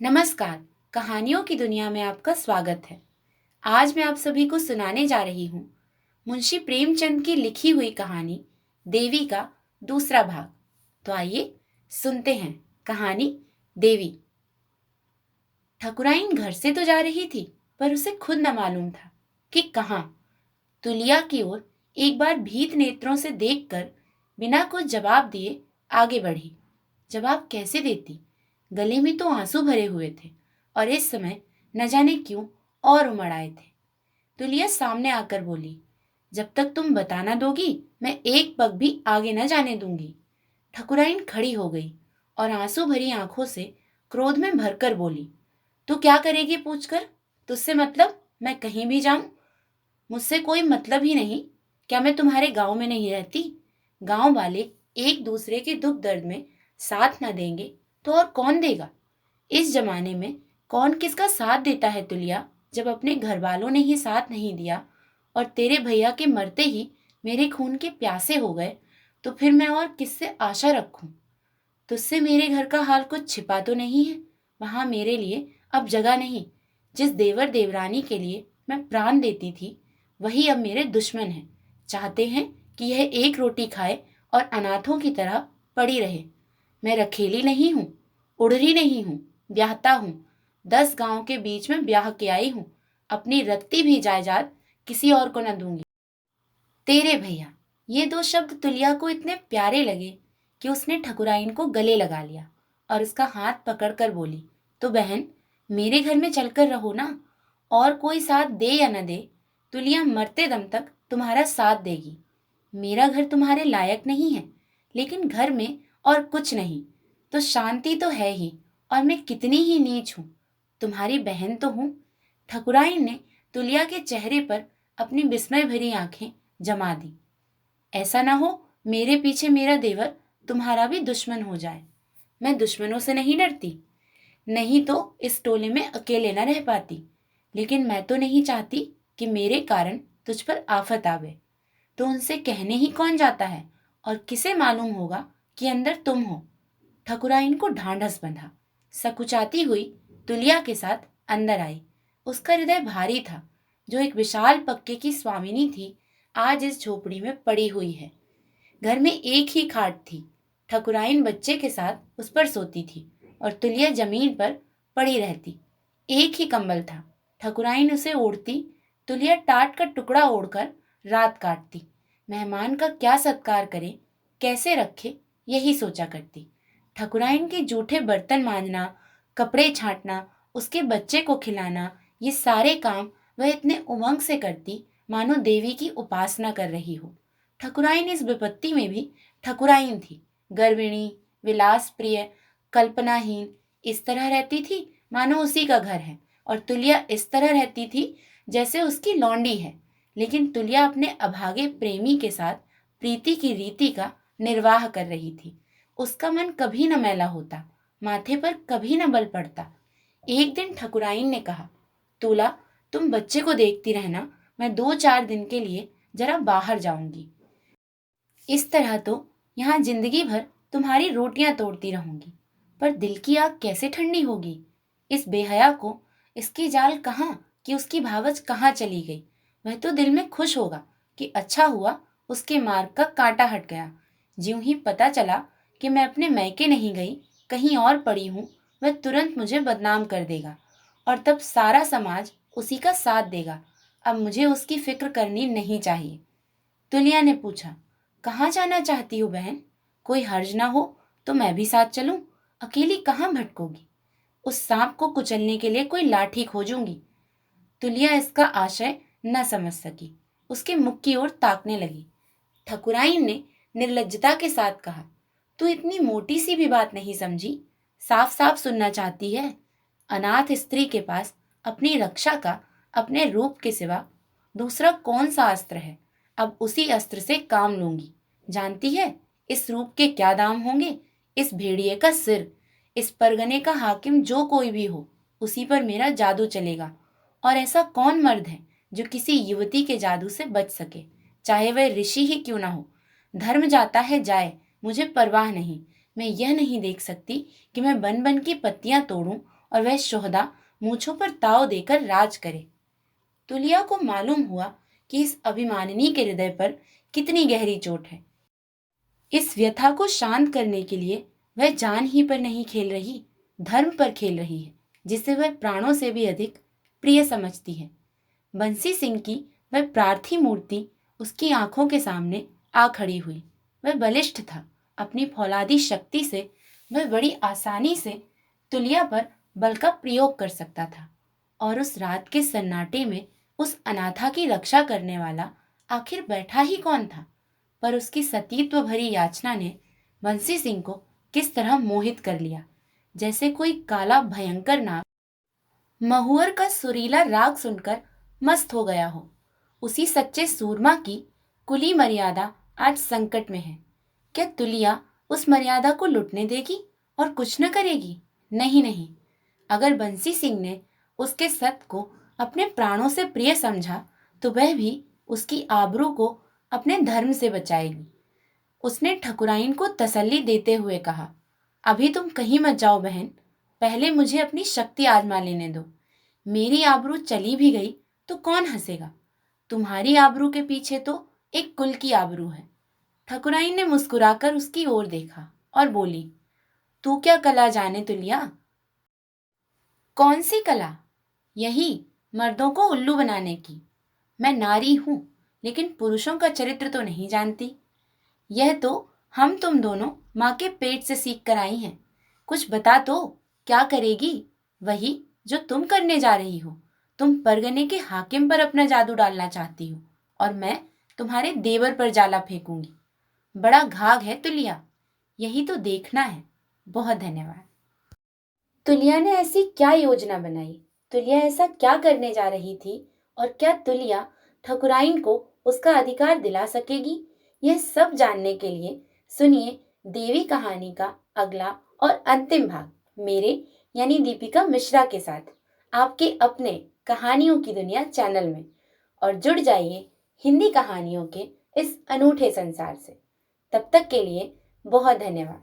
नमस्कार। कहानियों की दुनिया में आपका स्वागत है। आज मैं आप सभी को सुनाने जा रही हूँ मुंशी प्रेमचंद की लिखी हुई कहानी देवी का दूसरा भाग। तो आइए सुनते हैं कहानी देवी। ठकुराइन घर से तो जा रही थी, पर उसे खुद न मालूम था कि कहाँ। तुलिया की ओर एक बार भीत नेत्रों से देखकर बिना कुछ जवाब दिए आगे बढ़ी। जवाब कैसे देती? गले में तो आंसू भरे हुए थे और इस समय न जाने क्यों और उमड़ आए थे। तुलिया सामने आकर बोली, जब तक तुम बता ना दोगी मैं एक पग भी आगे न जाने दूंगी। ठकुराइन खड़ी हो गई और आंसू भरी आंखों से क्रोध में भरकर बोली, तू क्या करेगी पूछकर? तुझसे मतलब मैं कहीं भी जाऊं? मुझसे कोई मतलब ही नहीं। क्या मैं तुम्हारे गांव में नहीं रहती? गांव वाले एक दूसरे के दुख दर्द में साथ न देंगे तो और कौन देगा? इस जमाने में कौन किसका साथ देता है तुलिया, जब अपने घर वालों ने ही साथ नहीं दिया और तेरे भैया के मरते ही मेरे खून के प्यासे हो गए, तो फिर मैं और किससे आशा रखूं? तुझसे मेरे घर का हाल कुछ छिपा तो नहीं है? वहां मेरे लिए अब जगह नहीं। जिस देवर देवरानी के लिए मैं प्राण देती थी, वही अब मेरे दुश्मन हैं। चाहते हैं कि यह एक रोटी खाए और अनाथों की तरह पड़ी रहे। मैं रखेली नहीं हूँ, उड़री नहीं हूँ, ब्याहता हूँ। 10 गांव के बीच में ब्याह के आई हूँ। अपनी रत्ती भी जायदाद किसी और को न दूंगी। तेरे भैया। ये 2 शब्द तुलिया को इतने प्यारे लगे कि उसने ठकुराइन को गले लगा लिया और उसका हाथ पकड़कर बोली, तो बहन मेरे घर में चलकर रहो ना। और कोई साथ दे या न दे, तुलिया मरते दम तक तुम्हारा साथ देगी। मेरा घर तुम्हारे लायक नहीं है, लेकिन घर में और कुछ नहीं तो शांति तो है ही। और मैं कितनी ही नीच हूँ, तुम्हारी बहन तो हूँ। ठकुराइन ने तुलिया के चेहरे पर अपनी विस्मय भरी आंखें जमा दी। ऐसा ना हो मेरे पीछे मेरा देवर तुम्हारा भी दुश्मन हो जाए। मैं दुश्मनों से नहीं डरती, नहीं तो इस टोले में अकेले न रह पाती। लेकिन मैं तो नहीं चाहती कि मेरे कारण तुझ पर आफत आवे। तो उनसे कहने ही कौन जाता है, और किसे मालूम होगा कि अंदर तुम हो? ठकुराइन को ढांढस बंधा। सकुचाती हुई तुलिया के साथ अंदर आई। उसका हृदय भारी था। जो एक विशाल पक्के की स्वामिनी थी, आज इस झोपड़ी में पड़ी हुई है। घर में एक ही खाट थी। ठकुराइन बच्चे के साथ उस पर सोती थी और तुलिया जमीन पर पड़ी रहती। एक ही कंबल था। ठकुराइन उसे ओढ़ती, तुलिया टाट का टुकड़ा ओढ़कर रात काटती। मेहमान का क्या सत्कार करे, कैसे रखे, यही सोचा करती। ठकुराइन के जूठे बर्तन मांजना, कपड़े छांटना, उसके बच्चे को खिलाना, ये सारे काम वह इतने उमंग से करती मानो देवी की उपासना कर रही हो। ठकुराइन इस विपत्ति में भी ठकुराइन थी। गर्विणी, विलास प्रिय, कल्पनाहीन इस तरह रहती थी मानो उसी का घर है, और तुलिया इस तरह रहती थी जैसे उसकी लौंडी है। लेकिन तुलिया अपने अभागे प्रेमी के साथ प्रीति की रीति का निर्वाह कर रही थी। उसका मन कभी न मैला होता, माथे पर कभी न बल पड़ता। एक दिन ठकुराइन ने कहा, तुला तुम बच्चे को देखती रहना, मैं 2-4 दिन के लिए जरा बाहर जाऊंगी। इस तरह तो यहाँ जिंदगी भर तुम्हारी रोटियां तोड़ती रहूंगी, पर दिल की आग कैसे ठंडी होगी? इस बेहया को इसकी जाल कहाँ कि उसकी भावच कहाँ चली गई? वह तो दिल में खुश होगा कि अच्छा हुआ उसके मार्ग का कांटा हट गया। ज्यों ही पता चला कि मैं अपने मैके नहीं गई, कहीं और पड़ी हूँ, वह तुरंत मुझे बदनाम कर देगा और तब सारा समाज उसी का साथ देगा। अब मुझे उसकी फिक्र करनी नहीं चाहिए। तुलिया ने पूछा, कहाँ जाना चाहती हो बहन? कोई हर्ज ना हो तो मैं भी साथ चलूं? अकेली कहाँ भटकोगी? उस सांप को कुचलने के लिए कोई लाठी खोजूंगी। तुलिया इसका आशय न समझ सकी। उसके मुख की ओर ताकने लगी। ठकुराइन ने निर्लज्जता के साथ कहा, तू इतनी मोटी सी भी बात नहीं समझी? साफ साफ सुनना चाहती है? अनाथ स्त्री के पास अपनी रक्षा का अपने रूप के सिवा दूसरा कौन सा अस्त्र है? अब उसी अस्त्र से काम लूंगी। जानती है इस रूप के क्या दाम होंगे? इस भेड़िए का सिर, इस परगने का हाकिम जो कोई भी हो, उसी पर मेरा जादू चलेगा। और ऐसा कौन मर्द है जो किसी युवती के जादू से बच सके, चाहे वह ऋषि ही क्यों ना हो? धर्म जाता है जाए, मुझे परवाह नहीं। मैं यह नहीं देख सकती कि मैं बन बन की पत्तियां तोड़ूं और वह शोहदा मूंछों पर ताव देकर राज करे। तुलिया को मालूम हुआ कि इस अभिमानिनी के हृदय पर कितनी गहरी चोट है। इस व्यथा को शांत करने के लिए वह जान ही पर नहीं खेल रही, धर्म पर खेल रही है, जिसे वह प्राणों से भी अधिक प्रिय समझती है। बंसी सिंह की वह पार्थिव मूर्ति उसकी आंखों के सामने आ खड़ी हुई। वह बलिष्ठ था। अपनी फौलादी शक्ति से वह बड़ी आसानी से तुलिया पर बल का प्रयोग कर सकता था। और उस रात के सन्नाटे में उस अनाथा की रक्षा करने वाला आखिर बैठा ही कौन था? पर उसकी सतीत्व भरी याचना ने बंसी सिंह को किस तरह मोहित कर लिया, जैसे कोई काला भयंकर नाग महुअर का सुरीला राग सुनकर मस्त हो गया हो। उसी सच्चे सूरमा की कुली मर्यादा आज संकट में है। क्या तुलिया उस मर्यादा को लुटने देगी और कुछ न करेगी? नहीं नहीं। अगर बंसी सिंह ने उसके सत को अपने प्राणों से प्रिय समझा तो वह भी उसकी आबरू को अपने धर्म से बचाएगी। उसने ठकुराइन को तसल्ली देते हुए कहा, अभी तुम कहीं मत जाओ बहन, पहले मुझे अपनी शक्ति आजमा लेने दो। मेरी आबरू चली भी गई तो कौन हंसेगा? तुम्हारी आबरू के पीछे तो एक कुल की आबरू है। ठकुराइन ने मुस्कुराकर उसकी ओर देखा और बोली, तू क्या कला जाने तुलिया? कौन सी कला? यही, मर्दों को उल्लू बनाने की। मैं नारी हूं, लेकिन पुरुषों का चरित्र तो नहीं जानती। यह तो हम तुम दोनों माँ के पेट से सीख कर आई हैं। कुछ बता तो, क्या करेगी? वही जो तुम करने जा रही हो। तुम परगने के हाकिम पर अपना जादू डालना चाहती हो और मैं तुम्हारे देवर पर जाला फेंकूंगी। बड़ा घाघ है तुलिया, यही तो देखना है। बहुत धन्यवाद। तुलिया ने ऐसी क्या योजना बनाई? तुलिया ऐसा क्या करने जा रही थी? और क्या तुलिया ठकुराइन को उसका अधिकार दिला सकेगी? यह सब जानने के लिए सुनिए देवी कहानी का अगला और अंतिम भाग मेरे यानी दीपिका मिश्रा के साथ, आपके अपने कहानियों की दुनिया चैनल में। और जुड़ जाइए हिंदी कहानियों के इस अनूठे संसार से। तब तक के लिए बहुत धन्यवाद।